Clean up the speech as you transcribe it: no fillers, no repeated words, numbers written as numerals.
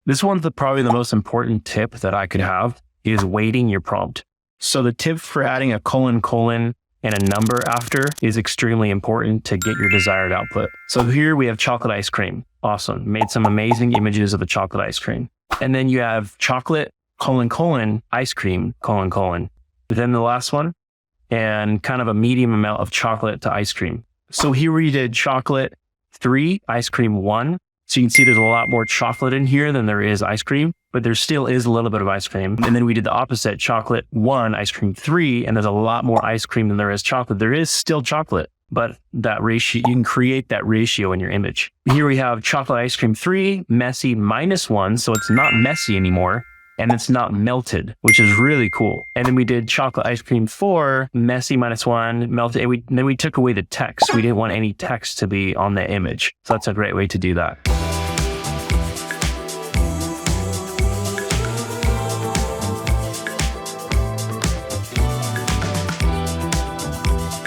This one's probably the most important tip that I could have is weighting your prompt. So the tip for adding a colon and a number after is extremely important to get your desired output. So here we have chocolate ice cream. Awesome. Made some amazing images of the chocolate ice cream. And then you have chocolate, ice cream, Then the last one, and kind of a medium amount of chocolate to ice cream. So here we did chocolate 3, ice cream 1. So you can see there's a lot more chocolate in here than there is ice cream, but there still is a little bit of ice cream. And then we did the opposite, chocolate 1, ice cream 3, and there's a lot more ice cream than there is chocolate. There is still chocolate, but that ratio, you can create that ratio in your image. Here we have chocolate ice cream 3, messy -1, so it's not messy anymore. And it's not melted, which is really cool. And then we did chocolate ice cream 4, messy -1, melted. And then we took away the text. We didn't want any text to be on the image. So that's a great way to do that.